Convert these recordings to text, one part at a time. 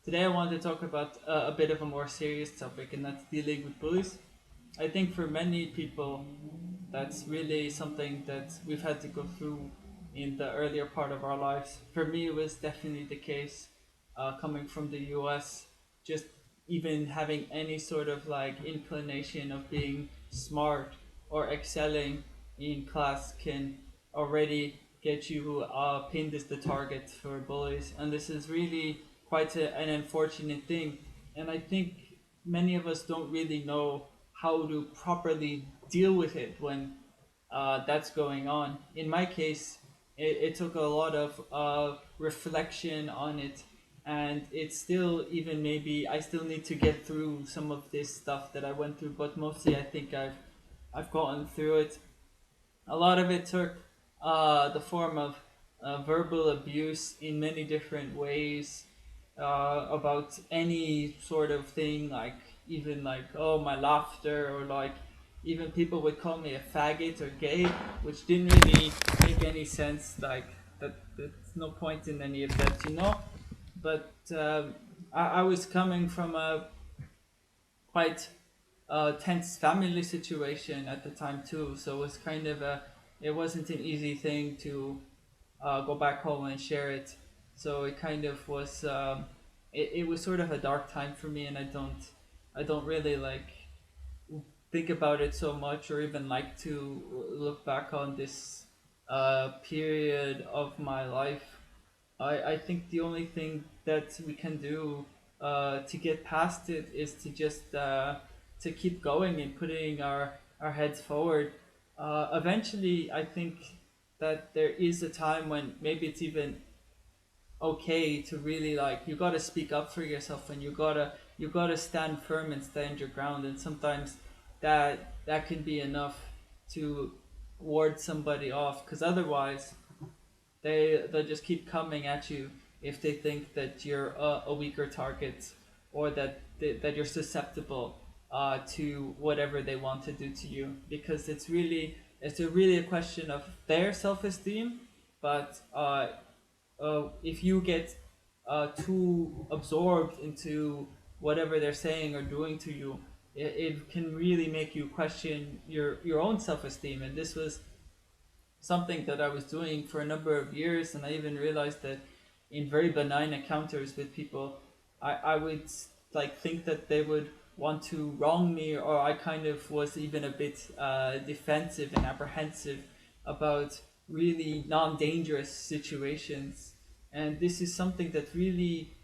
Today I want to talk about a bit of a more serious topic, and that's dealing with bullies. I think for many people, that's really something that we've had to go through in the earlier part of our lives. For me, it was definitely the case coming from the US. Just even having any sort of like inclination of being smart or excelling in class can already get you pinned as the target for bullies. And this is really quite an unfortunate thing. And I think many of us don't really know how to properly deal with it when that's going on. In my case, it took a lot of reflection on it, and it's still even maybe I still need to get through some of this stuff that I went through, but mostly I think I've gotten through it. A lot of it took the form of verbal abuse in many different ways about any sort of thing, like even like oh my laughter, or like even people would call me a faggot or gay, which didn't really make any sense. Like there's no point in any of that, you know. But I was coming from a quite tense family situation at the time too. So it was kind of a it wasn't an easy thing to go back home and share it. So it kind of was it was sort of a dark time for me, and I don't really like think about it so much or even like to look back on this period of my life. I think the only thing that we can do to get past it is to just to keep going and putting our heads forward. Eventually, I think that there is a time when maybe it's even okay to really like you gotta speak up for yourself, and you gotta stand firm and stand your ground, and sometimes that can be enough to ward somebody off, because otherwise they'll just keep coming at you if they think that you're a weaker target, or that you're susceptible to whatever they want to do to you, because it's really a question of their self-esteem. But if you get too absorbed into whatever they're saying or doing to you, it can really make you question your own self-esteem. And this was something that I was doing for a number of years, and I even realized that in very benign encounters with people, I would like think that they would want to wrong me, or I kind of was even a bit defensive and apprehensive about really non-dangerous situations. And this is something that really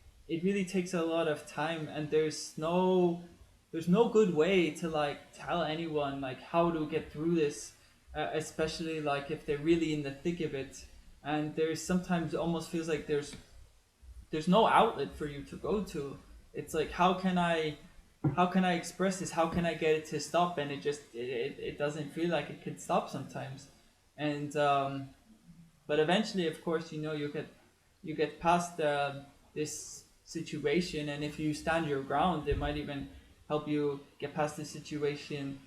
takes a lot of time, and there's no good way to like tell anyone like how to get through this, especially like if they're really in the thick of it. And there's sometimes it almost feels like there's no outlet for you to go to. It's like how can I express this? How can I get it to stop? And it doesn't feel like it could stop sometimes. And but eventually, of course, you get past this situation, and if you stand your ground, it might even help you get past the situation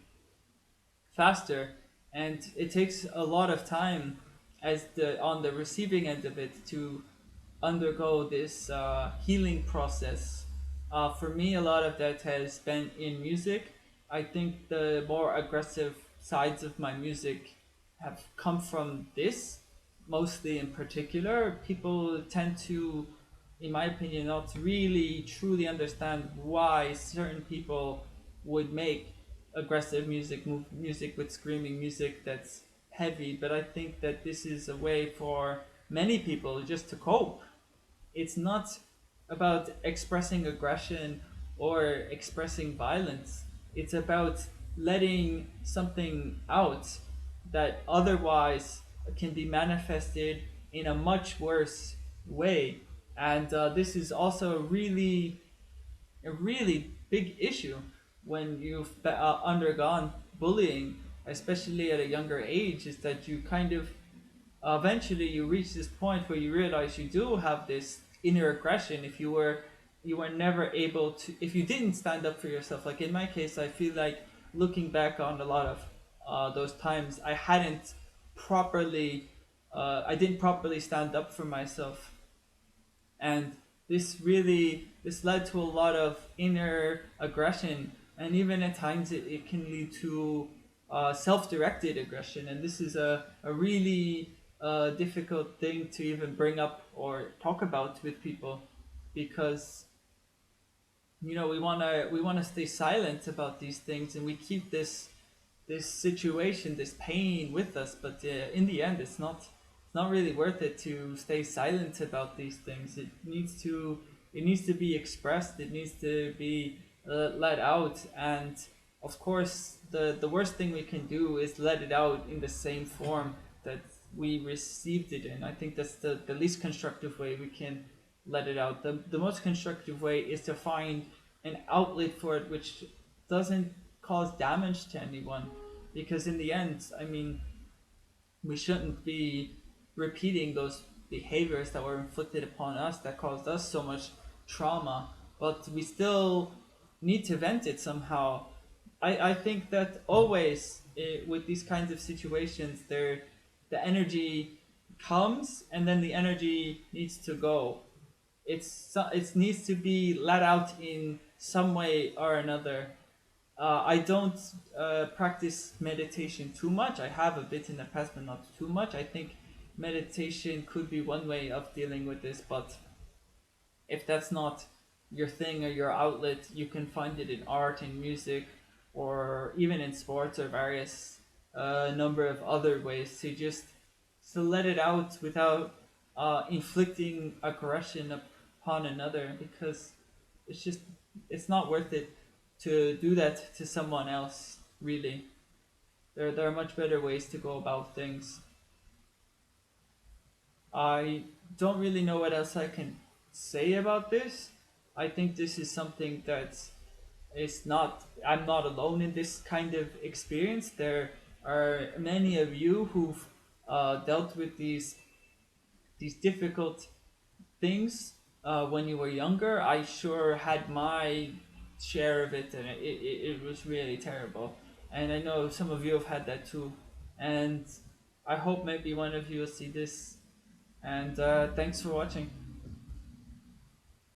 faster. And it takes a lot of time as the on the receiving end of it to undergo this healing process. For me, a lot of that has been in music. I think the more aggressive sides of my music have come from this, mostly in particular. People tend to, in my opinion, not really truly understand why certain people would make aggressive music with screaming music that's heavy. But I think that this is a way for many people just to cope. It's not about expressing aggression or expressing violence. It's about letting something out that otherwise can be manifested in a much worse way. And this is also a really big issue when you've undergone bullying, especially at a younger age, is that you kind of eventually you reach this point where you realize you do have this inner aggression. If you were never able to, if you didn't stand up for yourself, like in my case, I feel like looking back on a lot of those times, I didn't properly stand up for myself. And this really this led to a lot of inner aggression, and even at times it can lead to self-directed aggression. And this is a really difficult thing to even bring up or talk about with people, because we want to stay silent about these things, and we keep this situation, this pain with us. But in the end, it's not really worth it to stay silent about these things. It needs to be expressed. It needs to be let out. And of course, the worst thing we can do is let it out in the same form that we received it in. I think that's the least constructive way we can let it out. The most constructive way is to find an outlet for it which doesn't cause damage to anyone. Because in the end, I mean, we shouldn't be repeating those behaviors that were inflicted upon us that caused us so much trauma, but we still need to vent it somehow. I think that always with these kinds of situations, the energy comes and then the energy needs to go. It needs to be let out in some way or another. I don't practice meditation too much. I have a bit in the past, but not too much. I think meditation could be one way of dealing with this, but if that's not your thing or your outlet, you can find it in art, in music, or even in sports, or various number of other ways to let it out without inflicting aggression upon another, because it's just it's not worth it to do that to someone else. Really, there are much better ways to go about things. I don't really know what else I can say about this. I think this is something that is not. I'm not alone in this kind of experience. There are many of you who've dealt with these difficult things when you were younger. I sure had my share of it, and it was really terrible. And I know some of you have had that too. And I hope maybe one of you will see this. And thanks for watching.